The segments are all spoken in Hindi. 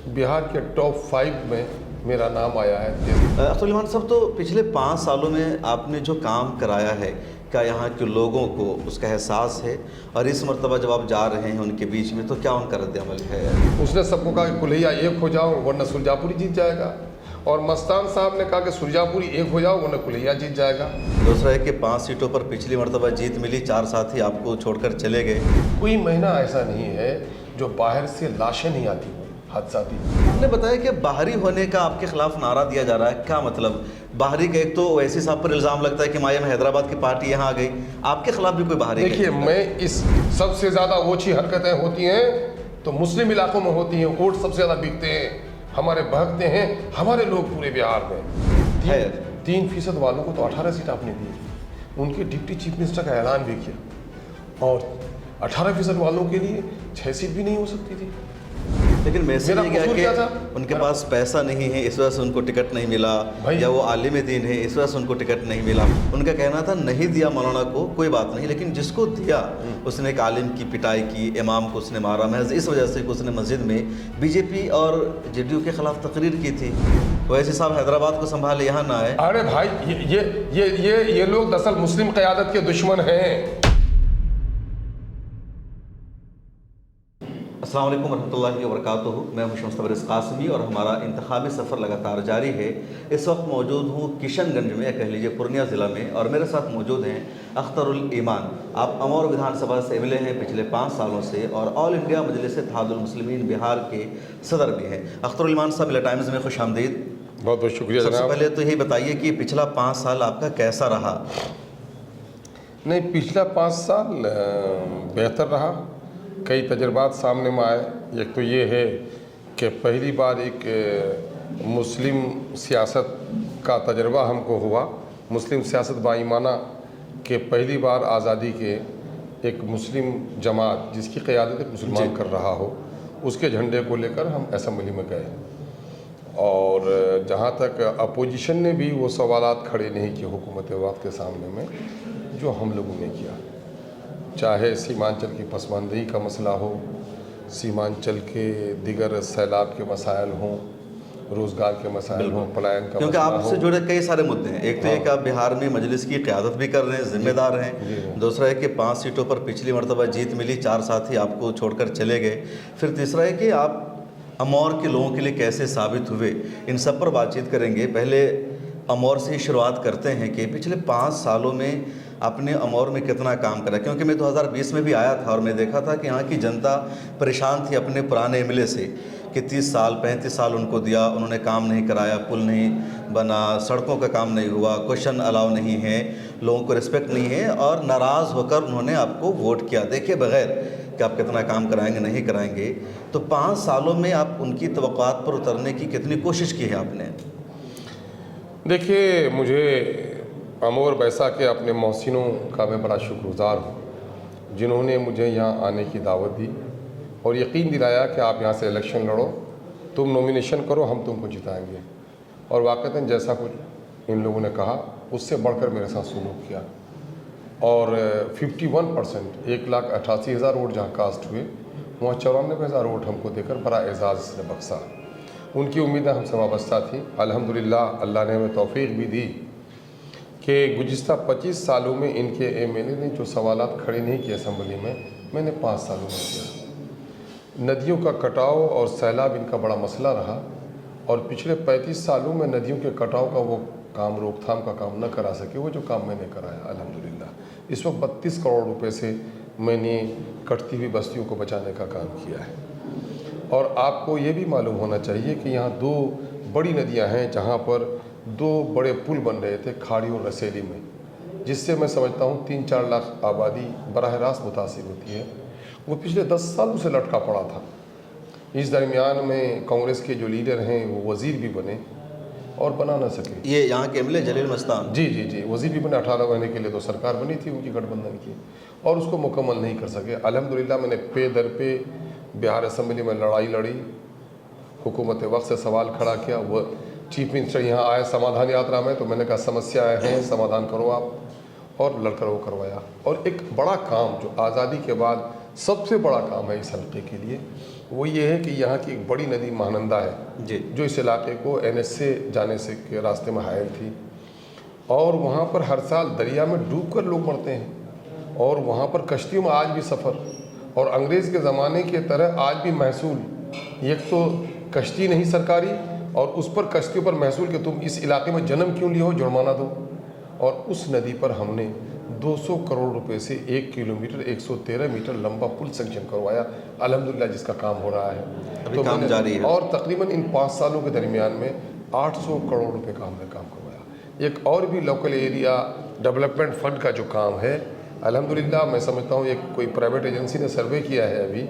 बिहार के टॉप 5 में मेरा नाम आया है। अख्तर उल ईमान साहब, तो पिछले 5 सालों में आपने जो काम कराया है, क्या यहाँ के लोगों को उसका एहसास है? और इस मरतबा जब आप जा रहे हैं उनके बीच में, तो क्या उनका रद्द-ए-अमल है? उसने सबको कहा कि कुल्हिया एक हो जाओ वरना सुरजापुरी जीत जाएगा, और मस्तान साहब ने कहा कि सुरजापुरी एक हो जाओ वरना कुल्हिया जीत जाएगा। दूसरा है कि 5 सीटों पर पिछली मरतबा जीत मिली, 4 साथी आपको छोड़कर चले गए। कोई महीना ऐसा नहीं है जो बाहर से लाशें नहीं आती हादसाती। आपने बताया कि बाहरी होने का आपके खिलाफ नारा दिया जा रहा है, क्या मतलब? बाहरी का एक तो वैसे साहब पर इल्ज़ाम लगता है कि माया में हैदराबाद की पार्टी यहाँ आ गई, आपके खिलाफ भी कोई बाहरी? देखिए, मैं इस सबसे ज़्यादा ओछी हरकतें होती हैं तो मुस्लिम इलाकों में होती हैं। वोट सबसे ज़्यादा बिकते हैं, हमारे बहकते हैं हमारे लोग पूरे बिहार में। 3% वालों को तो 18 सीट आपने दी, उनके डिप्टी चीफ मिनिस्टर का ऐलान भी किया, और 18% वालों के लिए 6 सीट भी नहीं हो सकती थी। लेकिन मैसेज ये गया कि उनके पास पैसा नहीं है, इस वजह से उनको टिकट नहीं मिला, या वो आलिम दीन है इस वजह से उनको टिकट नहीं मिला। उनका कहना था नहीं दिया मौलाना को कोई बात नहीं, लेकिन जिसको दिया उसने एक आलिम की पिटाई की, इमाम को उसने मारा, महज इस वजह से उसने मस्जिद में बीजेपी और जेडीयू के खिलाफ तकरीर की थी। वैसे साहब हैदराबाद को संभाले, यहाँ ना आए। अरे भाई, ये लोग दरअसल मुस्लिम क़यादत के दुश्मन हैं। अस्सलाम वालेकुम रहमतुल्लाहि व बरकातुहू। मैं हूं मुस्तफ़ा कासमी और हमारा इंतखाबी सफ़र लगातार जारी है। इस वक्त मौजूद हूं किशनगंज में, या कह लीजिए पूर्णिया ज़िला में, और मेरे साथ मौजूद हैं अख्तर उल ईमान। आप अमौर विधानसभा से एमएलए हैं पिछले 5 सालों से, और ऑल इंडिया मजलिस इत्तेहादुल मुस्लिमीन बिहार के सदर भी हैं। अख्तर उल ईमान साहब, मिला टाइम्स में खुश आमदीद। बहुत बहुत शुक्रिया। सबसे पहले तो यही बताइए कि पिछला 5 साल आपका कैसा रहा? नहीं, पिछला 5 साल बेहतर रहा। कई तजर्बात सामने में आए। एक तो ये है कि पहली बार एक मुस्लिम सियासत का तजर्बा हमको हुआ। मुस्लिम सियासत बाईमाना के पहली बार आज़ादी के एक मुस्लिम जमात जिसकी क़यादत एक मुसलमान कर रहा हो, उसके झंडे को लेकर हम असम्बली में गए, और जहाँ तक अपोजिशन ने भी वो सवालात खड़े नहीं किए हुकूमत वक्त के सामने में जो हम लोगों ने किया। चाहे सीमांचल की पसमानदगी का मसला हो, सीमांचल के दिगर सैलाब के मसाइल हों, रोज़गार के मसाइल हों, पलायन का, क्योंकि आपसे जुड़े कई सारे मुद्दे हैं। एक तो ये कि आप बिहार में मजलिस की क़यादत भी कर रहे हैं, जिम्मेदार हैं। दूसरा है कि 5 सीटों पर पिछली मरतबा जीत मिली, 4 साथी आपको छोड़कर चले गए। फिर तीसरा है कि आप अमौर के लोगों के लिए कैसे साबित हुए, इन सब पर बातचीत करेंगे। पहले अमौर से ही शुरुआत करते हैं कि पिछले 5 सालों में आपने अमौर में कितना काम करा, क्योंकि मैं 2020 में भी आया था और मैं देखा था कि यहाँ की जनता परेशान थी अपने पुराने एमएलए से कि 30 साल 35 साल उनको दिया, उन्होंने काम नहीं कराया, पुल नहीं बना, सड़कों का काम नहीं हुआ, क्वेश्चन अलाउ नहीं है, लोगों को रिस्पेक्ट नहीं है, और नाराज़ होकर उन्होंने आपको वोट किया, देखे बगैर कि आप कितना काम कराएंगे नहीं कराएंगे। तो 5 सालों में आप उनकी तवक्कात पर उतरने की कितनी कोशिश की है आपने? देखिए, मुझे अमौर बैसा के अपने मोहसिनों का मैं बड़ा शुक्रगुज़ार हूँ जिन्होंने मुझे यहाँ आने की दावत दी और यकीन दिलाया कि आप यहाँ से इलेक्शन लड़ो, तुम नॉमिनेशन करो, हम तुमको जिताएंगे। और वाक़तन जैसा कुछ इन लोगों ने कहा उससे बढ़कर मेरे साथ सलूक किया, और 51% 1,88,000 वोट जहाँ कास्ट हुए, वहाँ 94,000 वोट हमको देकर बड़ा एजाज़ ने बख्शा। उनकी उम्मीदें हमसे वाबस्ता थी। अल्हम्दुलिल्लाह अल्लाह ने हमें तौफीक भी दी कि गुज़िश्ता 25 सालों में इनके एमएलए ने जो सवालात खड़े नहीं किए असम्बली में, मैंने 5 सालों में किया। नदियों का कटाव और सैलाब इनका बड़ा मसला रहा, और पिछले 35 सालों में नदियों के कटाव का वो काम, रोकथाम का काम न करा सके, वो जो काम मैंने कराया अल्हम्दुलिल्लाह। इस वक्त 32 करोड़ रुपए से मैंने कटती हुई बस्तियों को बचाने का काम किया है। और आपको ये भी मालूम होना चाहिए कि यहाँ 2 बड़ी नदियाँ हैं जहाँ पर 2 बड़े पुल बन रहे थे, खाड़ी और रसेली में, जिससे मैं समझता हूँ 3-4 लाख आबादी बराह रास्त मुतासिर होती है। वो पिछले 10 सालों से लटका पड़ा था। इस दरमियान में कांग्रेस के जो लीडर हैं वो वज़ीर भी बने और बना ना सके। ये यहाँ के एमएलए जलील मस्तान? जी, वज़ीर भी बने। 18 महीने के लिए तो सरकार बनी थी उनकी गठबंधन की, और उसको मुकम्मल नहीं कर सके। अल्हम्दुलिल्लाह मैंने पे दर पे बिहार असम्बली में लड़ाई लड़ी, हुकूमत वक्त से सवाल खड़ा किया। वो चीफ मिनिस्टर यहाँ आए समाधान यात्रा में, तो मैंने कहा समस्याएं हैं, समाधान करो आप, और लड़कर वो करवाया। और एक बड़ा काम जो आज़ादी के बाद सबसे बड़ा काम है इस हल्के के लिए वो ये है कि यहाँ की एक बड़ी नदी महानंदा है जी जो इस इलाके को NH से जाने से के रास्ते में हायल थी, और वहाँ पर हर साल दरिया में डूबकर लोग मरते हैं, और वहाँ पर कश्तियों में आज भी सफ़र, और अंग्रेज़ के ज़माने के तरह आज भी महसूल, एक तो कश्ती नहीं सरकारी और उस पर कश्तियों पर महसूल कि तुम इस इलाके में जन्म क्यों लिए हो, जुर्माना दो। और उस नदी पर हमने 200 करोड़ रुपए से 1 किलोमीटर 113 मीटर लंबा पुल सेंक्शन करवाया, अल्हम्दुलिल्लाह जिसका काम हो रहा है। अभी काम जारी है। और तकरीबन इन 5 सालों के दरमियान में 800 करोड़ रुपए का हमने काम करवाया। एक और भी लोकल एरिया डेवलपमेंट फंड का जो काम है, अल्हम्दुलिल्लाह मैं समझता हूँ एक कोई प्राइवेट एजेंसी ने सर्वे किया है, अभी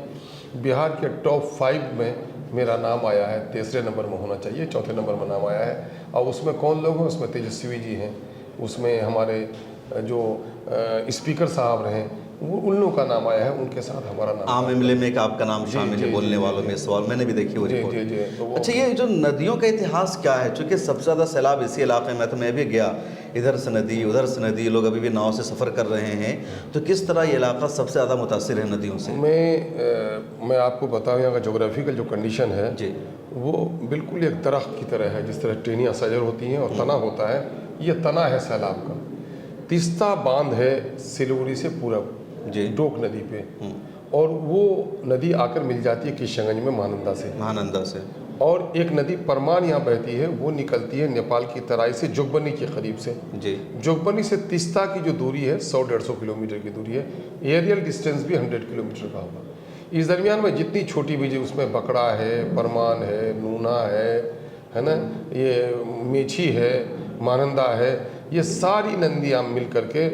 बिहार के टॉप 5 में मेरा नाम आया है, तीसरे नंबर में होना चाहिए, चौथे नंबर में नाम आया है। और उसमें कौन लोग हैं? उसमें तेजस्वी जी हैं, उसमें हमारे जो स्पीकर साहब रहे वो उन लोगों का नाम आया है, उनके साथ हमारा नाम। आम एमएलए में एक आपका नाम शामिल है बोलने वालों में, सवाल मैंने भी देखी वो रिपोर्ट। जी तो अच्छा, ये जो नदियों का इतिहास क्या है? चूँकि सबसे ज़्यादा सैलाब इसी इलाके में, तो मैं भी गया, इधर से नदी उधर से नदी, लोग अभी भी नाव से सफ़र कर रहे हैं, तो किस तरह ये इलाका सबसे ज़्यादा मुतासिर है नदियों से? मैं आपको बताऊँ यहाँ का जोग्राफिकल जो कंडीशन है जी वो बिल्कुल एक दरख्त की तरह है, जिस तरह टेनियाँ सजर होती हैं और तना होता है, ये तना है सैलाब का। तिस्ता बांध है सिलवरी से पूरब जी डोक नदी पे, और वो नदी आकर मिल जाती है किशनगंज में महानंदा से। और एक नदी परमान यहाँ बहती है, वो निकलती है नेपाल की तराई से जोगबनी के करीब से। जी जोगबनी से तिस्ता की जो दूरी है 100-150 किलोमीटर की दूरी है, एरियल डिस्टेंस भी 100 किलोमीटर का होगा। इस दरमियान में जितनी छोटी बीजी, उसमें बकड़ा है, परमान है, नूना है ना, ये मेछी है, महानंदा है, ये सारी नदियाँ मिल करके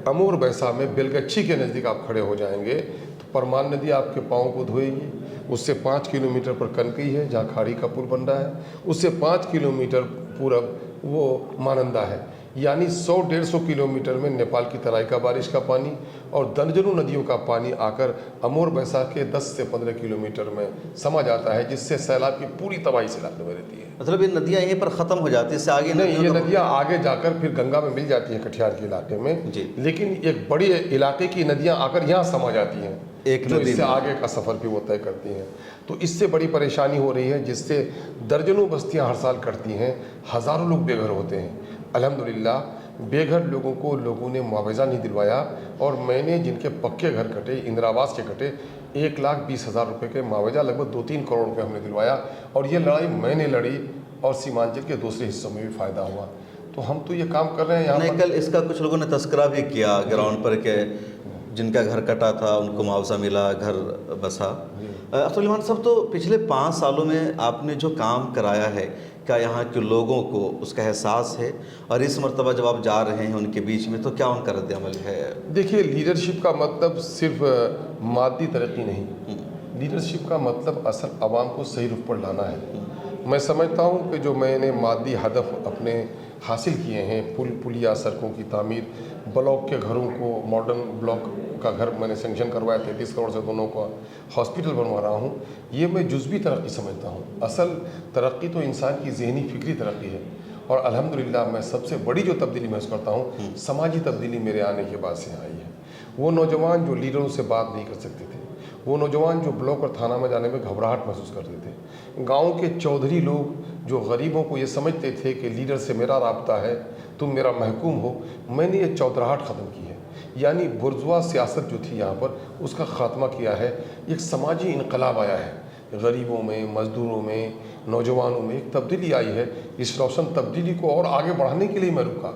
अमूर बैसा में बेलगच्छी के नज़दीक आप खड़े हो जाएंगे तो परमान नदी आपके पाँव को धोएगी। उससे 5 किलोमीटर पर कनकई है जहाँ खाड़ी का पुल बन रहा है, उससे 5 किलोमीटर पूरब वो महानंदा है। यानी 100-150 किलोमीटर में नेपाल की तराई का बारिश का पानी और दर्जनों नदियों का पानी आकर अमूर बैसा के 10 से 15 किलोमीटर में समा जाता है, जिससे सैलाब की पूरी तबाही इस इलाके में रहती है। मतलब ये नदियाँ यहीं पर ख़त्म हो जाती है, इससे आगे नहीं, ये नदियाँ आगे जाकर फिर गंगा में मिल जाती हैं कटिहार के इलाके में जी। लेकिन एक बड़ी इलाके की नदियाँ आकर यहाँ समा जाती हैं, एक जो नदी इससे में। आगे का सफ़र भी वो तय करती हैं। तो इससे बड़ी परेशानी हो रही है, जिससे दर्जनों बस्तियाँ हर साल कटती हैं, हज़ारों लोग बेघर होते हैं। अल्हम्दुलिल्लाह बेघर लोगों को लोगों ने मुआवजा नहीं दिलवाया, और मैंने जिनके पक्के घर कटे, इंदिरा आवास के कटे, 1,20,000 रुपये के मुआवजा लगभग 2-3 करोड़ रुपये हमने दिलवाया। और ये लड़ाई मैंने लड़ी और सीमांचल के दूसरे हिस्सों में भी फ़ायदा हुआ। तो हम तो ये काम कर रहे हैं यहाँ नहीं, पर। कल इसका कुछ लोगों ने तस्करा भी किया ग्राउंड पर के जिनका घर कटा था उनको मुआवजा मिला, घर बसा। अब्दुल रहमान साहब, तो पिछले 5 सालों में आपने जो काम कराया है, क्या यहाँ के लोगों को उसका एहसास है? और इस मरतबा जब आप जा रहे हैं उनके बीच में, तो क्या उनका रद्द-ए-अमल है? देखिए, लीडरशिप का मतलब सिर्फ मादी तरक्की नहीं, लीडरशिप का मतलब असल आवाम को सही रुख पर लाना है। मैं समझता हूँ कि जो मैंने मादी हदफ अपने हासिल किए हैं, पुलिया, सड़कों की तामीर, ब्लॉक के घरों को, मॉडर्न ब्लॉक का घर मैंने सेंक्शन करवाया 33 करोड़ से, दोनों का हॉस्पिटल बनवा रहा हूँ, ये मैं जुज़वी तरक्की समझता हूँ। असल तरक्की तो इंसान की ज़हनी फ़िक्री तरक्की है। और अल्हम्दुलिल्लाह मैं सबसे बड़ी जो तब्दीली महसूस करता हूँ, समाजी तब्दीली मेरे आने के बाद से आई है। वो नौजवान जो लीडरों से बात नहीं कर सकते थे, वो नौजवान जो ब्लॉक और थाना में जाने में घबराहट महसूस करते थे, गांव के चौधरी लोग जो गरीबों को ये समझते थे कि लीडर से मेरा राब्ता है, तुम मेरा महकूम हो, मैंने ये चौधराहट ख़त्म की है। यानी बुर्जुआ सियासत जो थी यहाँ पर, उसका ख़ात्मा किया है। एक समाजी इनकलाब आया है, गरीबों में, मज़दूरों में, नौजवानों में एक तब्दीली आई है। इस रोशन तब्दीली को और आगे बढ़ाने के लिए मैं रुका,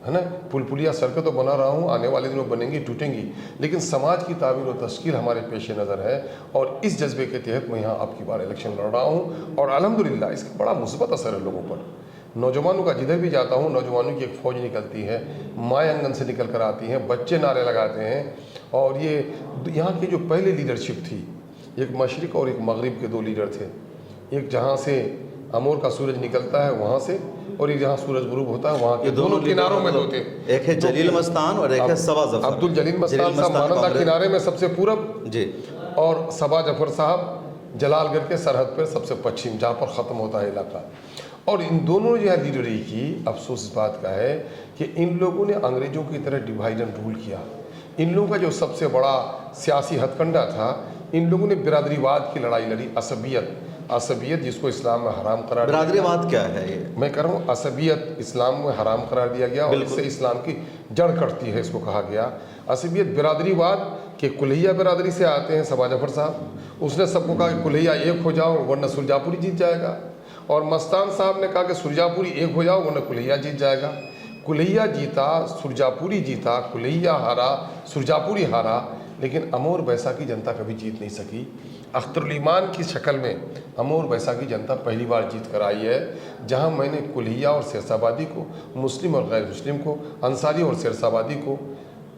है ना। पुलिया सड़कें तो बना रहा हूँ, आने वाले दिनों बनेंगी, टूटेंगी, लेकिन समाज की तामीर और तश्कील हमारे पेश नज़र है। और इस जज्बे के तहत मैं यहाँ अब की बार इलेक्शन लड़ रहा हूँ, और अल्हम्दुलिल्लाह इसका बड़ा मुस्बत असर है लोगों पर। नौजवानों का जिधर भी जाता हूँ, नौजवानों की एक फ़ौज निकलती है, माएँ आंगन से निकल कर आती हैं, बच्चे नारे लगाते हैं। और ये यहाँ की जो पहले लीडरशिप थी, एक मशरिक़ और एक मगरिब के 2 लीडर थे, एक जहाँ से अमूर का सूरज निकलता है वहाँ से, और एक जहाँ सूरज गुरूब होता है वहाँ के दोनों किनारों में 2 थे। एक है जलील मस्तान और एक है सबा जफर। अब्दुल जलील मस्तान साहब महानंदा किनारे में सबसे पूरब जी, और सबा जफर साहब जलालगढ़ के सरहद पर सबसे पश्चिम, जहाँ पर ख़त्म होता है इलाका। और इन दोनों ने जो है लीडरी की, अफसोस इस बात का है कि इन लोगों ने अंग्रेज़ों की तरह डिवाइड एंड रूल किया। इन लोगों का जो सबसे बड़ा सियासी हथकंडा था, इन लोगों ने बिरादरीवाद की लड़ाई लड़ी। असबियत जिसको इस्लाम में हराम करार दिया गया। बिरादरीवाद क्या है ये? मैं कह रहा हूँ असबियत इस्लाम में हराम करार दिया गया और इससे इस्लाम की जड़ कटती है, इसको कहा गया। असबियत बिरादरीवाद के कुल्हिया बिरादरी से आते हैं सबा जफर साहब, उसने सबको कहा कि कुल्हिया एक हो जाओ वरना सुरजापुरी जीत जाएगा, और मस्तान साहब ने कहा कि सुरजापुरी एक हो जाओ वरना कुल्हिया जीत जाएगा। कुल्हिया जीता, सुरजापुरी जीता, कुल्हिया हारा, सुरजापुरी हारा, लेकिन अमोर बैसा की जनता कभी जीत नहीं सकी। अख्तरुल ईमान की शक्ल में अमोर बैसा की जनता पहली बार जीत कर आई है, जहां मैंने कुल्हिया और सिरसाबादी को, मुस्लिम और गैर मुस्लिम को, अंसारी और सिरसाबादी को,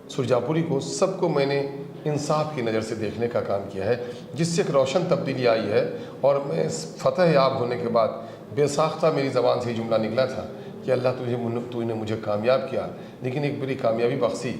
सुरजापुरी को, सबको मैंने इंसाफ की नज़र से देखने का काम किया है, जिससे एक रोशन तब्दीली आई है। और मैं फतह याब होने के बाद बेसाख्ता मेरी ज़बान से ही जुमला निकला था कि अल्लाह तूने मुझे कामयाब किया, लेकिन एक बड़ी कामयाबी बख्शी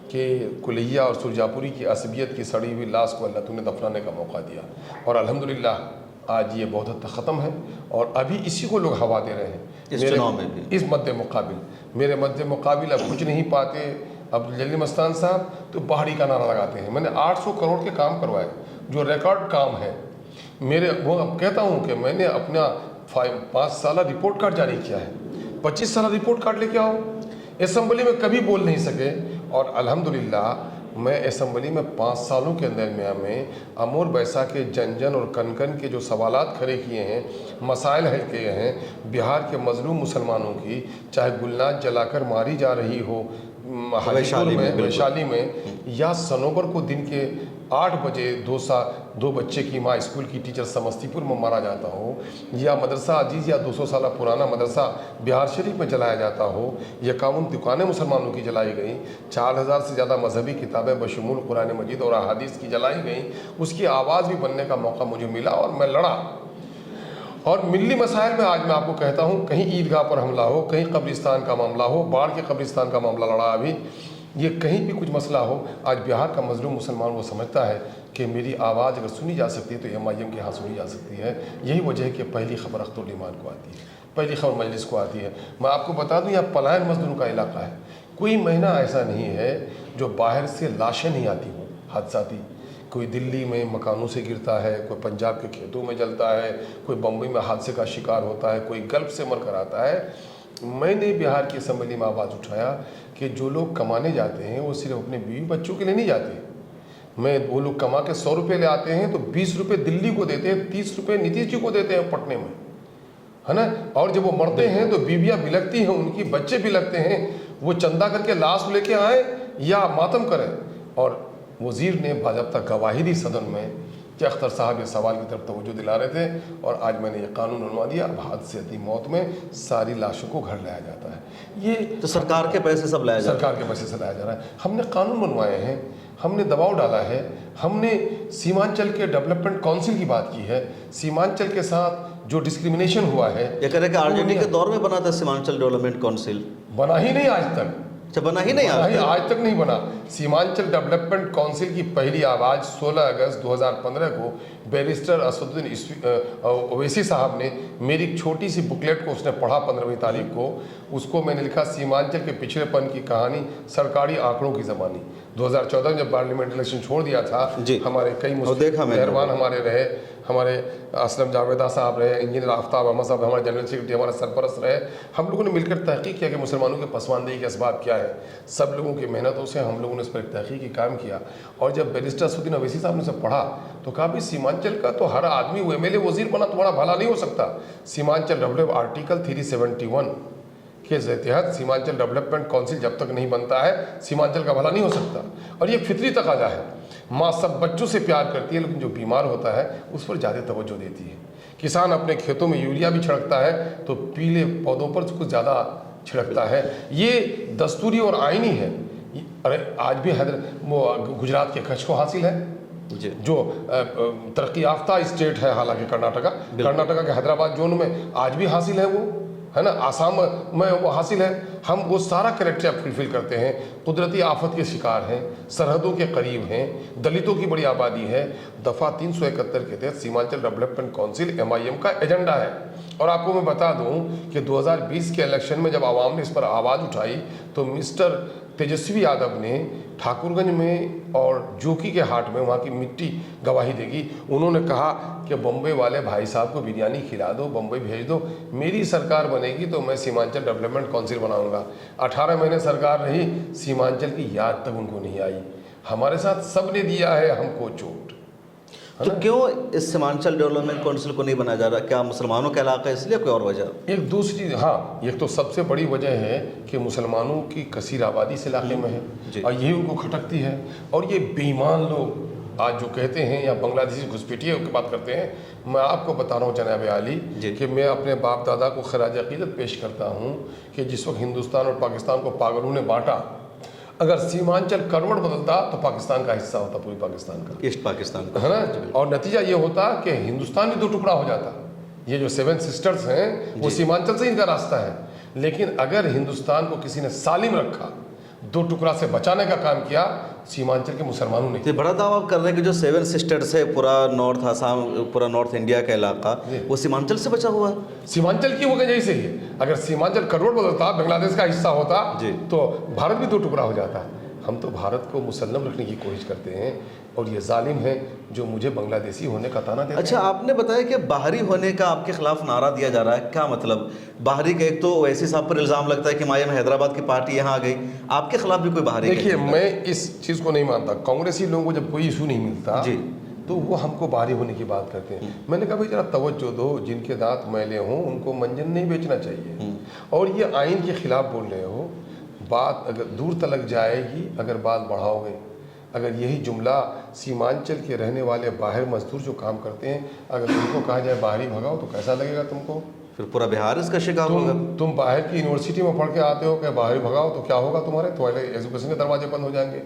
कि कुल्हिया और सुरजापुरी की असबियत की सड़ी हुई लाश को अल्लाह तूने दफनाने का मौका दिया, और अल्हम्दुलिल्लाह आज ये बहुत हद तक ख़त्म है, और अभी इसी को लोग हवा दे रहे हैं इस चुनाव में भी। इस मद्दे मुकाबिल मेरे मद्दे मुकाबिल अब कुछ नहीं पाते। अब जलील मस्तान साहब तो बाहरी का नारा लगाते हैं। मैंने 800 करोड़ के काम करवाए, जो रिकॉर्ड काम है मेरे। वो अब कहता हूँ कि मैंने अपना 5 साल रिपोर्ट कार्ड जारी किया है, 25 साल रिपोर्ट कार्ड लेके आओ। असम्बली में कभी बोल नहीं सके, और अल्हम्दुलिल्लाह मैं असम्बली में 5 सालों के अंदर में अमोर बैसा के जन जन और कन कन के जो सवालात खड़े किए हैं, मसाइल हल किए हैं, बिहार के मजलूम मुसलमानों की, चाहे गुलनाज जलाकर मारी जा रही हो वैशाली में, या सनोबर को दिन के 8 बजे 2 बच्चे की माँ स्कूल की टीचर समस्तीपुर में मारा जाता हो, या मदरसा अजीज़ या 200 साल पुराना मदरसा बिहार शरीफ में जलाया जाता हो, या 51 दुकानें मुसलमानों की जलाई गई, 4000 से ज़्यादा मजहबी किताबें बशमूल कुरान मजीद और अहादीस की जलाई गई, उसकी आवाज़ भी बनने का मौका मुझे मिला और मैं लड़ा। और मिली मसाइल में आज मैं आपको कहता हूँ, कहीं ईदगाह पर हमला हो, कहीं कब्रिस्तान का मामला हो, बाढ़ के कब्रिस्तान का मामला लड़ा अभी, ये कहीं भी कुछ मसला हो, आज बिहार का मजलूम मुसलमान वो समझता है कि मेरी आवाज़ अगर सुनी जा सकती है तो MIM के यहाँ सुनी जा सकती है। यही वजह है कि पहली खबर अख्तरुल ईमान को आती है, पहली खबर मजलिस को आती है। मैं आपको बता दूँ, यहाँ पलायन मजदूरों का इलाका है, कोई महीना ऐसा नहीं है जो बाहर से लाशें नहीं आती हों हादसाती। कोई दिल्ली में मकानों से गिरता है, कोई पंजाब के खेतों में जलता है, कोई बम्बई में हादसे का शिकार होता है, कोई गल्फ से मर कर आता है। मैंने बिहार की असम्बली में आवाज़ उठाया कि जो लोग कमाने जाते हैं वो सिर्फ अपने बीवी बच्चों के लिए नहीं जाते। वो लोग कमा के 100 रुपये ले आते हैं तो 20 रुपये दिल्ली को देते हैं, 30 रुपये नीतीश जी को देते हैं पटने में, है ना। और जब वो मरते हैं तो बीवियाँ बिलखती हैं, उनकी बच्चे बिलखते हैं, वो चंदा करके लाश लेके आए या मातम करें। और वज़ीर ने बाज़ाब्ता गवाही दी सदन में कि अख्तर साहब इस सवाल की तरफ तवज्जो दिला रहे थे, और आज मैंने ये कानून बनवा दिया, अब हादसाती मौत में सारी लाशों को घर लाया जाता है। ये तो सरकार के पैसे सब लाया जा रहा है, सरकार के पैसे से लाया जा रहा है। हमने कानून बनवाए हैं, हमने दबाव डाला है, हमने सीमांचल के डेवलपमेंट काउंसिल की बात की है। सीमांचल के साथ जो डिस्क्रिमिनेशन हुआ है, ये कह रहे कि RJD के दौर में बना था सीमांचल डेवलपमेंट काउंसिल, बना ही नहीं आज तक, बना ही नहीं आज तक नहीं बना। सीमांचल डेवलपमेंट काउंसिल की पहली आवाज़ 16 अगस्त 2015 को बैरिस्टर असदुद्दीन ओवैसी साहब ने, मेरी एक छोटी सी बुकलेट को उसने पढ़ा 15वीं तारीख को, उसको मैंने लिखा सीमांचल के पिछड़ेपन की कहानी सरकारी आंकड़ों की ज़बानी। 2014 में जब पार्लियामेंट इलेक्शन छोड़ दिया था, हमारे कई मुस्लिम मेहरबान हमारे रहे, हमारे असलम जावेदा साहब रहे, इंजीनियर आफ्ताब अहमद साहब हमारे जनरल सेक्रेटरी, हमारे सरपरस्त रहे, हम लोगों ने मिलकर तहकीक किया कि मुसलमानों के पसमानदगी के असबाब क्या है। सब लोगों की मेहनतों से हम लोगों ने उस पर एक तहकीकी काम किया, और जब बैरिस्टर असदुद्दीन ओवैसी साहब ने उसे पढ़ा तो कहा भाई सीमांचल का तो हर आदमी MLA वजीर बना तुम्हारा भला नहीं हो सकता। सीमांचल डेवलप आर्टिकल 371 के तहत सीमांचल डेवलपमेंट काउंसिल जब तक नहीं बनता है सीमांचल का भला नहीं हो सकता। और ये फितरी तकाजा है, माँ सब बच्चों से प्यार करती है, लेकिन जो बीमार होता है उस पर ज़्यादा तवज्जो देती है। किसान अपने खेतों में यूरिया भी छिड़कता है तो पीले पौधों पर कुछ ज़्यादा छिड़कता है। ये दस्तूरी और आइनी है। अरे आज भी गुजरात के कच्छ को हासिल है, जो तरक्की याफ्ता स्टेट है, हालांकि कर्नाटका के हैदराबाद जोन में आज भी हासिल है, वो है ना, आसाम में वो हासिल है। हम वो सारा क्राइटेरिया फुलफिल करते हैं, कुदरती आफत के शिकार हैं, सरहदों के करीब हैं, दलितों की बड़ी आबादी है। दफ़ा 371 के तहत सीमांचल डेवलपमेंट काउंसिल MIM का एजेंडा है। और आपको मैं बता दूं कि 2020 के इलेक्शन में जब आवाम ने इस पर आवाज़ उठाई तो मिस्टर तेजस्वी यादव ने ठाकुरगंज में और जोकी के हाट में वहाँ की मिट्टी गवाही देगी। उन्होंने कहा कि बम्बई वाले भाई साहब को बिरयानी खिला दो, बम्बई भेज दो, मेरी सरकार बनेगी तो मैं सीमांचल डेवलपमेंट काउंसिल बनाऊंगा। 18 महीने सरकार रही, सीमांचल की याद तक उनको नहीं आई। हमारे साथ सबने दिया है हमको चोट। तो क्यों इस सीमांचल डेवलपमेंट काउंसिल को नहीं बनाया जा रहा? क्या मुसलमानों का इलाका है इसलिए, कोई और वजह? एक दूसरी, हाँ, एक तो सबसे बड़ी वजह है कि मुसलमानों की कसीर आबादी इस इलाके में है और यही उनको खटकती है। और ये बेईमान लोग आज जो कहते हैं या बांग्लादेशी घुसपैठियों की बात करते हैं, मैं आपको बता रहा हूँ जनाब आली कि मैं अपने बाप दादा को खराज अकीदत पेश करता हूँ कि जिस वक्त हिंदुस्तान और पाकिस्तान को पागलों ने बांटा, अगर सीमांचल करवट बदलता तो पाकिस्तान का हिस्सा होता, पूरी पाकिस्तान का, ईस्ट पाकिस्तान का, है ना। और नतीजा ये होता कि हिंदुस्तान भी 2 टुकड़ा हो जाता। ये जो 7 सिस्टर्स हैं वो सीमांचल से इनका रास्ता है। लेकिन अगर हिंदुस्तान को किसी ने सालिम रखा, 2 टुकड़ा से बचाने का काम किया, सीमांचल के मुसलमानों ने। तो बड़ा दावा कर रहे हैं कि जो 7 सिस्टर्स है, पूरा नॉर्थ आसाम, पूरा नॉर्थ इंडिया का इलाका, वो सीमांचल से बचा हुआ है। सीमांचल की वजह से ही, अगर सीमांचल करवट बदलता, बांग्लादेश का हिस्सा होता तो भारत भी 2 टुकड़ा हो जाता। हम तो भारत को मुसल्लम रखने की कोशिश करते हैं और ये जालिम है जो मुझे बांग्लादेशी होने का ताना देते हैं। अच्छा, आपने बताया कि बाहरी होने का आपके खिलाफ नारा दिया जा रहा है, क्या मतलब? बाहरी का एक तो वैसे साहब पर इल्ज़ाम लगता है कि माया में हैदराबाद की पार्टी यहाँ आ गई, आपके खिलाफ भी कोई बाहरी? देखिए, मैं इस चीज़ को नहीं मानता। कांग्रेसी लोगों को जब कोई इशू नहीं मिलता जी तो वो हमको बाहरी होने की बात करते हैं। मैंने कहा भाई जरा तवज्जो दो, जिनके दांत मैले हों उनको मंजन नहीं बेचना चाहिए। और ये आइन के खिलाफ बोल रहे हो, बात अगर दूर तलक जाएगी अगर बात बढ़ाओगे। अगर यही जुमला सीमांचल के रहने वाले बाहर मजदूर जो काम करते हैं, अगर उनको कहा जाए बाहरी भगाओ तो कैसा लगेगा तुमको? फिर पूरा बिहार इसका शिकार होगा। तुम बाहर की यूनिवर्सिटी में पढ़ के आते हो कि बाहरी भगाओ तो क्या होगा तुम्हारे? तुम्हारे एजुकेशन के दरवाजे बंद हो जाएंगे।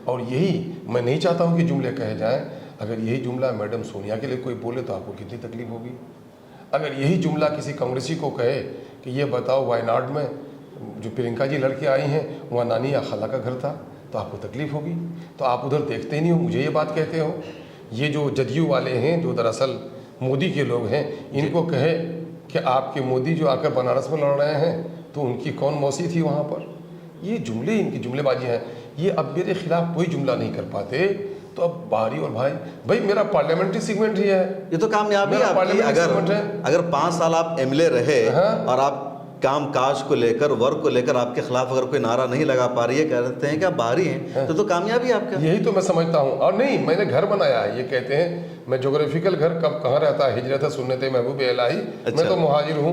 और यही मैं नहीं चाहता हूँ कि जुमले कहे जाएँ। अगर यही जुमला मैडम सोनिया के लिए कोई बोले तो आपको कितनी तकलीफ होगी। अगर यही जुमला किसी कांग्रेसी को कहे कि ये बताओ वायनाड में जो प्रियंका जी लड़के आई हैं वहाँ नानी या खाला का घर था, तो आपको तकलीफ होगी। तो आप उधर देखते ही नहीं हो, मुझे ये बात कहते हो। ये जो जदयू वाले हैं जो दरअसल मोदी के लोग हैं, इनको कहे कि आपके मोदी जो आकर बनारस में लड़ रहे हैं तो उनकी कौन मौसी थी वहाँ पर। ये जुमले, इनकी जुमलेबाजी हैं। ये अब मेरे खिलाफ कोई जुमला नहीं कर पाते तो अब बाहरी और भाई मेरा पार्लियामेंट्री सेगमेंट ही है। ये तो कामयाबी है आपकी। अगर 5 साल आप एमएलए रहे और आप काम काज को लेकर, वर्क को लेकर आपके खिलाफ अगर कोई नारा नहीं लगा पा रही है, कहते हैं कि आप बाहरी हैं, तो कामयाबी है आपका। यही तो मैं समझता हूँ। और नहीं, मैंने घर बनाया है। ये कहते हैं मैं जोग्राफिकल घर कब कहाँ रहता है, हिजरत सुन्नत महबूब इलाही। मैं तो मुहाजिर हूँ।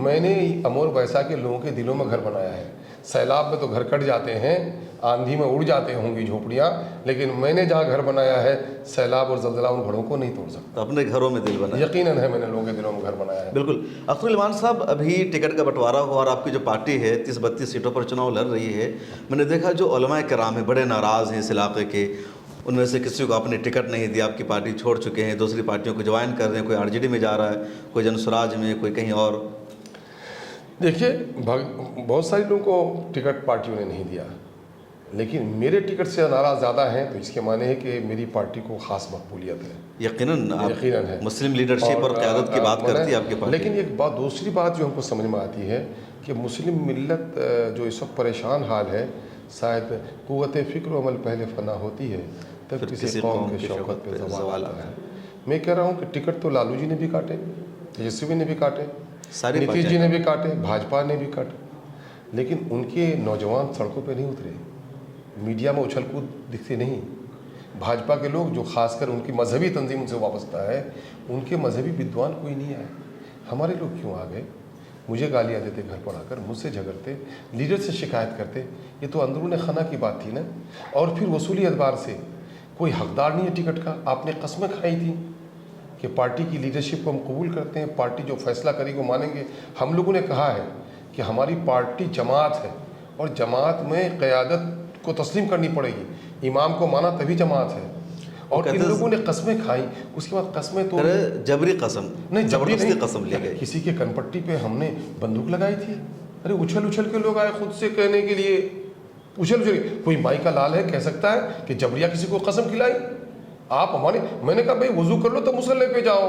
मैंने अमोर बैसा के लोगों के दिलों में घर बनाया है। सैलाब में तो घर कट जाते हैं, आंधी में उड़ जाते होंगी झोपड़ियाँ, लेकिन मैंने जहाँ घर बनाया है सैलाब और जलजला उन घरों को नहीं तोड़ सकता। अपने घरों में दिल बनाया, यकीनन है, मैंने लोगों के दिलों में घर बनाया है। बिल्कुल। अख्तर इलमान साहब, अभी टिकट का बंटवारा हुआ और आपकी जो पार्टी है 30-32 सीटों पर चुनाव लड़ रही है। मैंने देखा जो उलमाए किराम है बड़े नाराज़ हैं इस इलाके के। उनमें से किसी को आपने टिकट नहीं दिया, आपकी पार्टी छोड़ चुके हैं, दूसरी पार्टियों को ज्वाइन कर रहे हैं। कोई आरजेडी में जा रहा है, कोई जनसुराज में, कोई कहीं और। देखिए, बहुत सारे लोगों को टिकट पार्टियों ने नहीं दिया, लेकिन मेरे टिकट से नाराज़ ज़्यादा हैं, तो इसके माने है कि मेरी पार्टी को ख़ास मकबूलियत है। यकीनन है। मुस्लिम लीडरशिप और क़यादत की बात करती है आपकी पार्टी। लेकिन एक बात, दूसरी बात जो हमको समझ में आती है कि मुस्लिम मिल्लत जो इस वक्त परेशान हाल है, शायद क़ुव्वत फ़िक्र व अमल पहले फ़ना होती है तब किसी कौम के शौकत पे ज़वाल आता है। मैं कह रहा हूँ कि टिकट तो लालू जी ने भी काटे, तेजस्वी ने भी काटे, नीतीश जी ने भी काटे, भाजपा ने भी काटे, लेकिन उनके नौजवान सड़कों पे नहीं उतरे, मीडिया में उछल कूद दिखती नहीं। भाजपा के लोग जो खासकर उनकी मजहबी तंजीम से वाबस्ता है, उनके मजहबी विद्वान कोई नहीं आए। हमारे लोग क्यों आ गए? मुझे गालियाँ देते घर पर आकर, मुझसे झगड़ते, लीडर से शिकायत करते। ये तो अंदरून खाना की बात थी ना। और फिर वसूली एतबार से कोई हकदार नहीं है टिकट का। आपने कस्में खाई थी कि पार्टी की लीडरशिप को हम कबूल करते हैं, पार्टी जो फैसला करेगी वो मानेंगे। हम लोगों ने कहा है कि हमारी पार्टी जमात है और जमात में क़यादत को तस्लीम करनी पड़ेगी। इमाम को माना तभी जमात है। और इन लोगों ने कस्में खाई, उसके बाद कस्में तो जबरी कसम नहीं, जबरदस्ती कसम ले गए। किसी के कनपट्टी पे हमने बंदूक लगाई थी। अरे उछल उछल के लोग आए खुद से कहने के लिए, उछल उछल। कोई माई का लाल है कह सकता है कि जबरिया किसी को कसम खिलाई? आप हमारे, मैंने कहा भाई वजू कर लो तो मुसल्ले पे जाओ।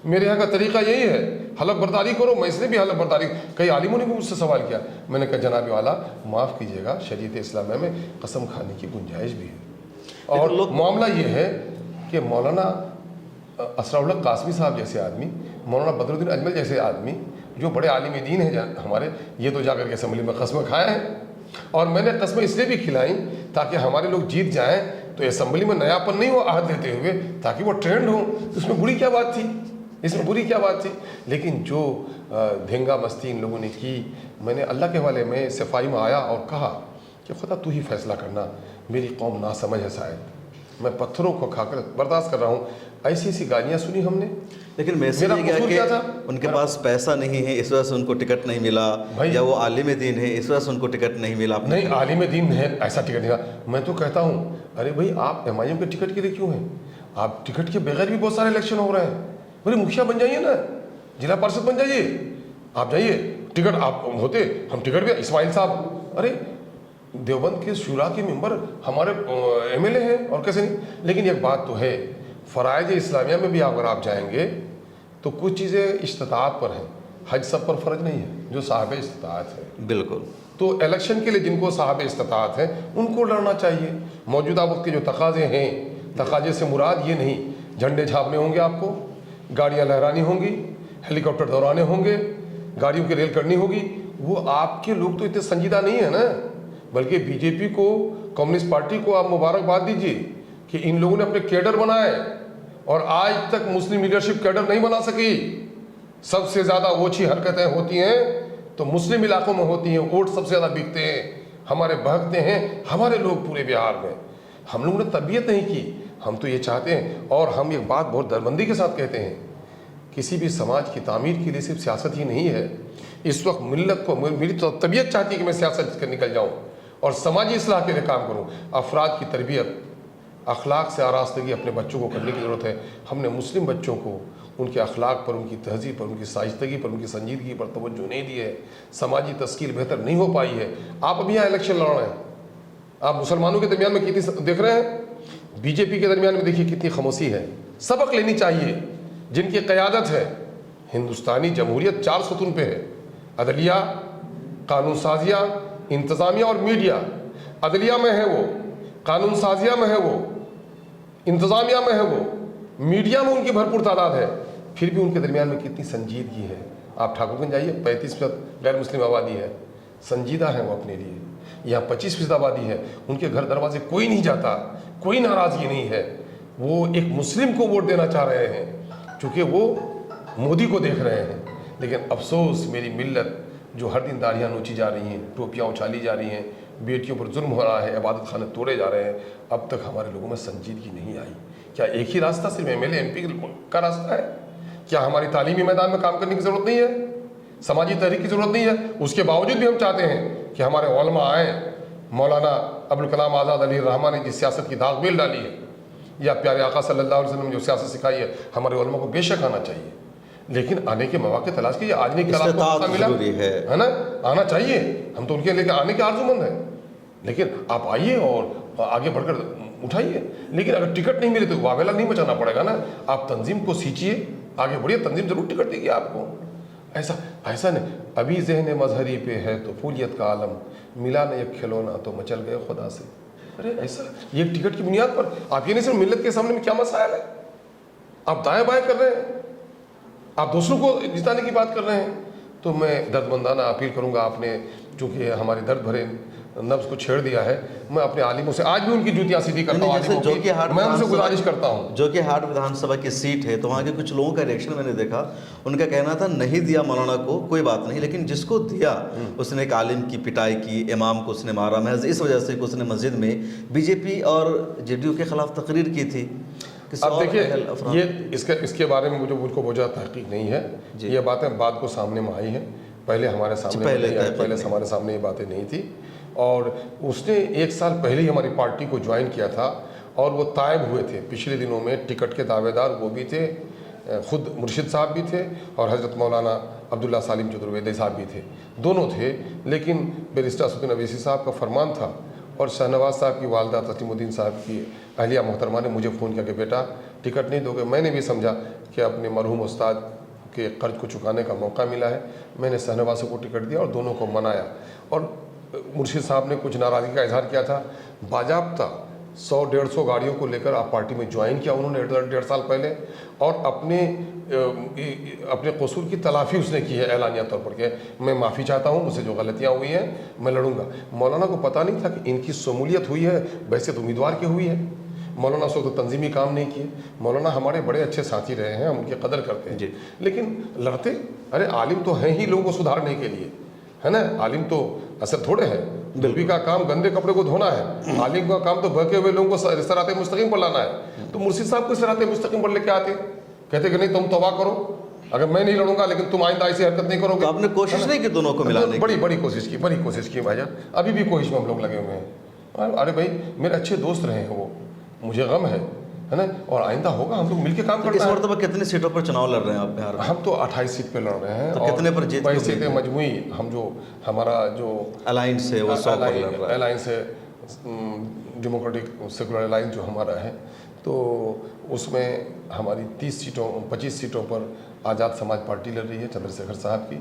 मेरे यहाँ का तरीका यही है, हलफ बर्दारी करो, मैं इसलिए भी हलफ बर्दारी। कई आलिमों ने भी मुझसे सवाल किया, मैंने कहा जनाब वाला माफ़ कीजिएगा, शरीयत इस्लामिया में कसम खाने की गुंजाइश भी है। और मामला ये है कि मौलाना असराउल्लाह कासमी साहब जैसे आदमी, मौलाना बदरुद्दीन अजमल जैसे आदमी जो बड़े आलिम दीन हैं हमारे, ये तो जाकर के असम्बली में कस्में खाए हैं। और मैंने कस्में इसलिए भी खिलाई ताकि हमारे लोग जीत जाएं तो असम्बली में नयापन नहीं हो आहद लेते हुए, ताकि वो ट्रेंड हो। तो इसमें बुरी क्या बात थी, इसमें बुरी क्या बात थी? लेकिन जो धेंगा मस्ती इन लोगों ने की, मैंने अल्लाह के हवाले में सफाई में आया और कहा कि खुदा तू ही फैसला करना, मेरी कौम नासमझ है शायद, मैं पत्थरों को खाकर बर्दाश्त कर रहा हूँ। ऐसी ऐसी गालियाँ सुनी हमने। लेकिन मैसेज ये क्या कि उनके पास पैसा नहीं है, इस वजह से उनको टिकट नहीं मिला, या वो आलिम दीन है इस वजह से उनको टिकट नहीं मिला? नहीं, आलिम दीन है ऐसा टिकट नहीं मिला। मैं तो कहता हूँ अरे भाई आप MIM के टिकट के लिए क्यों हैं? आप टिकट के बगैर भी बहुत सारे इलेक्शन हो रहे हैं। भाई मुखिया बन जाइए ना, जिला पार्षद बन जाइए, आप जाइए, टिकट आप होते, हम टिकट भी, इस्माइल साहब अरे देवबंद के शुरा के मेंबर हमारे MLA हैं, और कैसे नहीं। लेकिन एक बात तो है, फ़राइज़ इस्लामिया में भी अगर आप जाएंगे तो कुछ चीज़ें इस्तिताअत पर हैं, हज सब पर फ़र्ज नहीं है, जो साहब इस्तिताअत है। बिल्कुल। तो इलेक्शन के लिए जिनको साहब इस्तिताअत है उनको लड़ना चाहिए। मौजूदा वक्त के जो तकाजे हैं, तकाजे से मुराद ये नहीं झंडे छापने होंगे, आपको गाड़ियाँ लहरानी होंगी, हेलीकॉप्टर दौड़ाने होंगे, गाड़ियों की रेल करनी होगी। वो आपके लोग तो इतने संजीदा नहीं है ना, बल्कि बीजेपी को, कम्युनिस्ट पार्टी को आप मुबारकबाद दीजिए कि इन लोगों ने अपने कैडर बनाए, और आज तक मुस्लिम लीडरशिप कैडर नहीं बना सकी। सबसे ज़्यादा ओछी हरकतें होती हैं तो मुस्लिम इलाकों में होती हैं, वोट सबसे ज़्यादा बिकते हैं, हमारे बहकते हैं हमारे लोग पूरे बिहार में। हम लोगों ने तबीयत नहीं की, हम तो ये चाहते हैं, और हम एक बात बहुत दरबंदी के साथ कहते हैं, किसी भी समाज की तामीर के लिए सिर्फ सियासत ही नहीं है। इस वक्त मिल्लत को, मेरी तो तबीयत चाहती है कि मैं सियासत कर निकल जाऊँ और समाजी इस्लाह के लिए काम करूँ। अफराद की तरबियत, अखलाक से आरास्तगी अपने बच्चों को करने की ज़रूरत है। हमने मुस्लिम बच्चों को उनके अखलाक पर, उनकी तहज़ीब पर, उनकी साइस्तगी पर, उनकी संजीदगी पर तवज्जो नहीं दी है। समाजी तस्कीर बेहतर नहीं हो पाई है। आप अभी यहाँ इलेक्शन लड़ रहे हैं, आप मुसलमानों के दरमियान में कितनी देख रहे हैं, बीजेपी के दरमियान में देखिए कितनी खामोशी है। सबक लेनी चाहिए जिनकी क़यादत है। हिंदुस्तानी जमहूरियत 4 सतून पे है, अदलिया, कानून साजिया, इंतज़ामिया और मीडिया। अदलिया में है वो, कानून साजिया में है वो, इंतज़ामिया में है वो, मीडिया में उनकी भरपूर तादाद है। फिर भी उनके दरमियान में कितनी संजीदगी है। आप ठाकुरगंज जाइए, 35% गैर मुस्लिम आबादी है, संजीदा है वो अपने लिए। यहाँ 25% आबादी है, उनके घर दरवाजे कोई नहीं जाता, कोई नाराज़गी नहीं है। वो एक मुस्लिम को वोट देना चाह रहे हैं चूँकि वो मोदी को देख रहे हैं। लेकिन अफसोस मेरी मिल्लत जो हर दिन दाढ़ियाँ नोची जा रही हैं, टोपियाँ उछाली जा रही हैं, बेटियों पर जुल्म हो रहा है, इबादत खाने तोड़े जा रहे हैं, अब तक हमारे लोगों में संजीदगी नहीं आई। क्या एक ही रास्ता सिर्फ MLA MP का रास्ता है? क्या हमारी तालीमी मैदान में काम करने की ज़रूरत नहीं है? समाजी तहरीक की ज़रूरत नहीं है? उसके बावजूद भी हम चाहते हैं कि हमारे उलमा आएँ। मौलाना अबुल कलाम आज़ाद अली रहमान ने जिस सियासत की दाग मेल डाली है, या प्यारे आका सल्लल्लाहु अलैहि वसल्लम जो सियासत सिखाई है, हमारे उलमा को बेशक आना चाहिए। लेकिन आने के मौके तलाश कीजिए। आज नहीं कल आपको मौका मिला है ना, आना चाहिए। हम तो उनके लेके आने के आरज़ूमंद हैं, लेकिन आप आइए और आगे बढ़कर उठाइए। लेकिन अगर टिकट नहीं मिले तो वावेला नहीं बचाना पड़ेगा ना। आप तंजीम को सींचिए, आगे बढ़िए, तंजीम जरूर टिकट देगी आपको। ऐसा नहीं अभी जहन मजहरी पे है तो फूलियत का आलम, मिला न एक खिलौना तो मचल गए खुदा से। अरे ऐसा ये टिकट की बुनियाद पर आप ये नहीं सिर्फ मिल्लत के सामने में क्या मसाइल है, आप दाएं बाएं कर रहे हैं, आप दूसरों को जिताने की बात कर रहे हैं। तो मैं दर्दमंदाना अपील करूंगा, आपने चूँकि हमारे दर्द भरे नब्ज़ को छेड़ दिया है, मैं अपने आलिमों से आज भी उनकी जूतियाँ सीधी करता हूँ। मैं उनसे गुजारिश करता हूँ, जो कि हाट विधानसभा की सीट है, तो वहाँ के कुछ लोगों का रिएक्शन मैंने देखा। उनका कहना था नहीं दिया मौलाना को कोई बात नहीं, लेकिन जिसको दिया उसने एक आलिम की पिटाई की, इमाम को उसने मारा, महज इस वजह से कि उसने मस्जिद में बीजेपी और JDU के खिलाफ तकरीर की थी। अब देखिए ये इसके बारे में मुझे उनको बोझा तहकीक नहीं है। ये बातें बाद को सामने में आई हैं, पहले हमारे सामने पहले हमारे सामने ये बातें नहीं थी। और उसने 1 साल पहले ही हमारी पार्टी को ज्वाइन किया था और वो तायब हुए थे पिछले दिनों में। टिकट के दावेदार वो भी थे, ख़ुद मुर्शिद साहब भी थे और हज़रत मौलाना अब्दुल्ला सालिम चतुर्वेदी साहब भी थे, दोनों थे। लेकिन बैरिस्टर असदुद्दीन अवैसी साहब का फरमान था और शाहनवाज साहब की वालदा तस्लीमुद्दीन साहब की अहलिया मोहतरमा ने मुझे फ़ोन किया कि बेटा टिकट नहीं दोगे। मैंने भी समझा कि अपने मरहूम उस्ताद के कर्ज को चुकाने का मौका मिला है। मैंने शहनवाज़ को टिकट दिया और दोनों को मनाया। और मुर्शिद साहब ने कुछ नाराज़गी का इजहार किया था। बाजाब्ता 100-150 गाड़ियों को लेकर आप पार्टी में ज्वाइन किया उन्होंने 1.5 साल पहले, और अपने कसूर की तलाफ़ी उसने की है ऐलानिया तौर पर कि मैं माफ़ी चाहता हूँ, मुझसे जो गलतियाँ हुई हैं मैं लड़ूंगा। मौलाना को पता नहीं था कि इनकी शमूलियत हुई है, वैसे तो उम्मीदवार की हुई है। मौलाना सो तो तंजीमी काम नहीं किए। मौलाना हमारे बड़े अच्छे साथी रहे हैं, हम उनकी कदर करते हैं, लेकिन लड़ते, अरे आलिम तो हैं ही लोगों को सुधारने के लिए, है ना। आलिम तो असर थोड़े है, धोबी का काम गंदे कपड़े को धोना है, आलिम का काम तो बहके हुए लोगों को सिराते मुस्तकीम पर लाना है। तो मुर्शिद साहब को सिराते मुस्तकीम पर लेके आते, कहते कि नहीं तुम तौबा करो, अगर मैं नहीं लड़ूंगा लेकिन तुम आइंदा ऐसी हरकत नहीं करोगे। तो आपने कोशिश नहीं की दोनों को मिलाने की? बड़ी कोशिश की भाईजान, अभी भी कोशिश में हम लोग लगे हुए हैं। अरे भाई मेरे अच्छे दोस्त रहे हैं वो, मुझे गम है ना, और आइंदा होगा, हम लोग मिलकर काम करते हैं। इस मरतबा कितनी सीटों पर चुनाव लड़ रहे हैं आप बिहार में? हम तो 28 सीट पे लड़ रहे हैं। तो कितने पर जीत? 22 सीटें मजमुई, हम जो हमारा जो अलायंस है वो 100 पर लड़ रहा है। अलायंस है, डेमोक्रेटिक सेकुलर अलायंस जो हमारा है, तो उसमें हमारी 25 सीटों पर आज़ाद समाज पार्टी लड़ रही है चंद्रशेखर साहब की,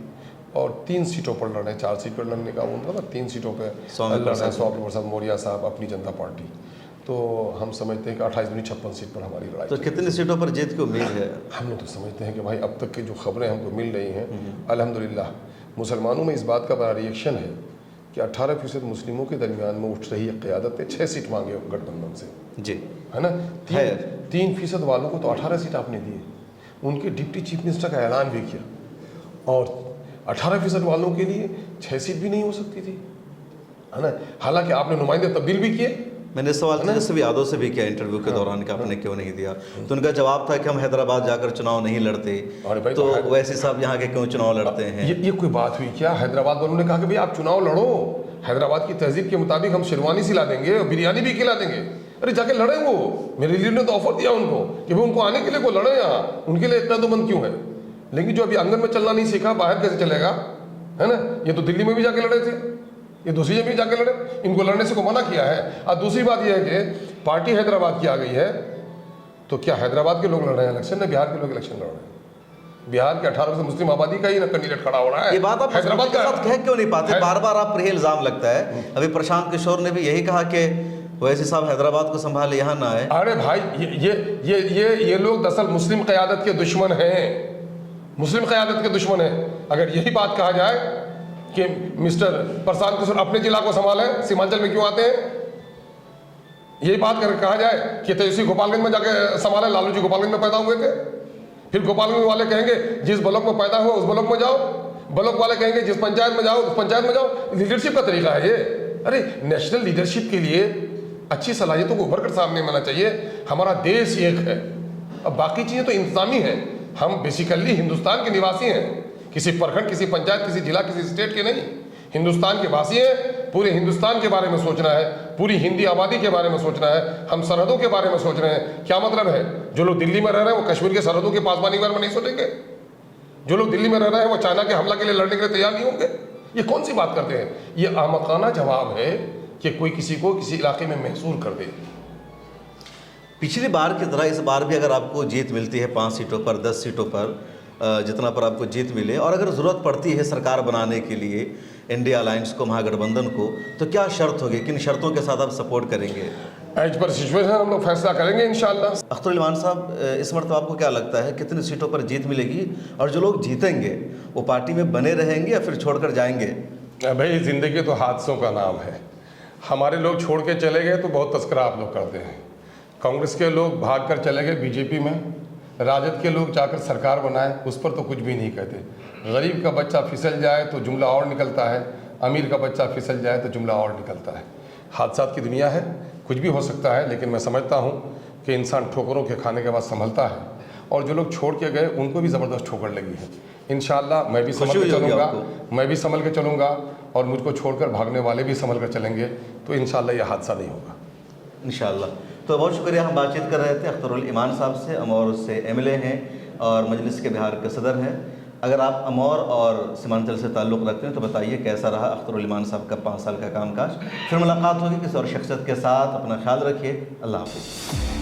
और 3 सीटों पर लड़ रहे हैं, 4 सीट पर लड़ने का वो था, 3 सीटों पर लड़ रहे हैं स्वामी प्रसाद मौर्य साहब, अपनी जनता पार्टी। तो हम समझते हैं कि 28-56 सीट पर हमारी लड़ाई। तो कितनी सीटों पर जीत की उम्मीद है? हम लोग तो समझते हैं कि भाई अब तक की जो खबरें हमको मिल रही हैं, अल्हम्दुलिल्लाह मुसलमानों में इस बात का बड़ा रिएक्शन है कि 18% मुस्लिमों के दरमियान में उठ रही क़यादत ने 6 सीट मांगे गठबंधन से, जी है ना। 3% वालों को तो 18 सीट आपने दिए, उनके डिप्टी चीफ मिनिस्टर का ऐलान भी किया, और 18% वालों के लिए 6 सीट भी नहीं हो सकती थी, है ना। हालांकि आपने नुमाइंदे तब्दील भी किए। मैंने सवाल तेजस्वी यादव से भी किया इंटरव्यू के दौरान कि आपने क्यों नहीं दिया, तो उनका जवाब था कि हम हैदराबाद जाकर चुनाव नहीं लड़ते। तो वैसे साहब यहाँ के क्यों चुनाव लड़ते हैं? ये कोई बात हुई क्या? हैदराबाद वालों ने कहा कि भाई आप चुनाव लड़ो, हैदराबाद की तहजीब के मुताबिक हम शेरवानी सिला देंगे और बिरयानी भी खिला देंगे। अरे जाके लड़े वो, मेरे लीडर ने तो ऑफर दिया उनको कि भाई उनको आने के लिए वो लड़े यहाँ, उनके लिए इतना तो मन क्यों है। लेकिन जो अभी आंगन में चलना नहीं सीखा, बाहर कैसे चलेगा, है ना। ये तो दिल्ली में भी जाके लड़े थे, ये दूसरी जगह भी जाके लड़े, इनको लड़ने से को मना किया है। और दूसरी बात यह है कि पार्टी हैदराबाद की आ गई है, तो क्या हैदराबाद के लोग लड़ रहे हैं इलेक्शन, न बिहार के लोग इलेक्शन लड़ रहे हैं। बिहार के 18% मुस्लिम आबादी का ही ना कैंडिडेट खड़ा हो रहा है। ये बात आप हैदराबाद के साथ कह क्यों नहीं पाते? बार बार आप पर ये इल्जाम लगता है। अभी प्रशांत किशोर ने भी यही कहा कि वैसे साहब हैदराबाद को संभाले, यहाँ ना आए। अरे भाई ये लोग दरअसल मुस्लिम क़यादत के दुश्मन हैं, मुस्लिम क़यादत के दुश्मन हैं। अगर यही बात कहा जाए कि मिस्टर प्रशांत किशोर अपने जिला को संभालें, सीमांचल में क्यों आते हैं, यही बात कर कहा जाए कि तेजस्वी गोपालगंज में जाके संभाले, लालू जी गोपालगंज में पैदा हुए थे, फिर गोपालगंज वाले कहेंगे जिस ब्लॉक में पैदा हुआ उस ब्लॉक में जाओ, ब्लॉक वाले कहेंगे जिस पंचायत में जाओ उस पंचायत में जाओ। लीडरशिप का तरीका है ये। अरे नेशनल लीडरशिप के लिए अच्छी सलाहियतों को उभर कर सामने आना चाहिए। हमारा देश एक है, अब बाकी चीज़ें तो इंतजामी हैं। हम बेसिकली हिंदुस्तान के निवासी हैं, किसी प्रखंड, किसी पंचायत, किसी जिला, किसी स्टेट के नहीं, हिंदुस्तान के वासी हैं। पूरे हिंदुस्तान के बारे में सोचना है, पूरी हिंदी आबादी के बारे में सोचना है, हम सरहदों के बारे में सोच रहे हैं। क्या मतलब है, जो लोग दिल्ली में रह रहे हैं वो कश्मीर के सरहदों के पासबानी के बारे में नहीं सोचेंगे? जो लोग दिल्ली में रह रहे हैं वो चाइना के हमला के लिए लड़ने के लिए तैयार नहीं होंगे? ये कौन सी बात करते हैं? ये अहमकाना जवाब है कि कोई किसी को किसी इलाके में महसूर कर दे। पिछली बार की तरह इस बार भी अगर आपको जीत मिलती है 5 सीटों पर, 10 सीटों पर, जितना पर आपको जीत मिले, और अगर ज़रूरत पड़ती है सरकार बनाने के लिए इंडिया अलायंस को, महागठबंधन को, तो क्या शर्त होगी, किन शर्तों के साथ आप सपोर्ट करेंगे? एज पर सिचुएशन हम लोग फैसला करेंगे इंशाअल्लाह। अख्तर इमान साहब, इस मरतबा आपको क्या लगता है कितनी सीटों पर जीत मिलेगी, और जो लोग जीतेंगे वो पार्टी में बने रहेंगे या फिर छोड़कर जाएंगे? भाई ज़िंदगी तो हादसों का नाम है। हमारे लोग छोड़ के चले गए तो बहुत तस्करा आप लोग करते हैं। कांग्रेस के लोग भाग कर चले गए बीजेपी में, राजद के लोग जाकर सरकार बनाए, उस पर तो कुछ भी नहीं कहते। गरीब का बच्चा फिसल जाए तो जुमला और निकलता है, अमीर का बच्चा फिसल जाए तो जुमला और निकलता है। हादसात की दुनिया है, कुछ भी हो सकता है, लेकिन मैं समझता हूँ कि इंसान ठोकरों के खाने के बाद संभलता है, और जो लोग छोड़ के गए उनको भी ज़बरदस्त ठोकर लगी है। इंशाअल्लाह मैं भी संभल के चलूँगा, और मुझको छोड़कर भागने वाले भी संभल कर चलेंगे, तो इंशाअल्लाह यह हादसा नहीं होगा इंशाअल्लाह। तो बहुत शुक्रिया। हम बातचीत कर रहे थे अख्तरुल इमान साहब से, अमौर से एमएलए हैं और मजलिस के बिहार के सदर हैं। अगर आप अमौर और सीमांचल से ताल्लुक़ रखते हैं तो बताइए कैसा रहा अख्तरुल इमान साहब का 5 साल का कामकाज। फिर मुलाकात होगी किसी और शख्सियत के साथ। अपना ख्याल रखिए। अल्लाह हाफ़िज़।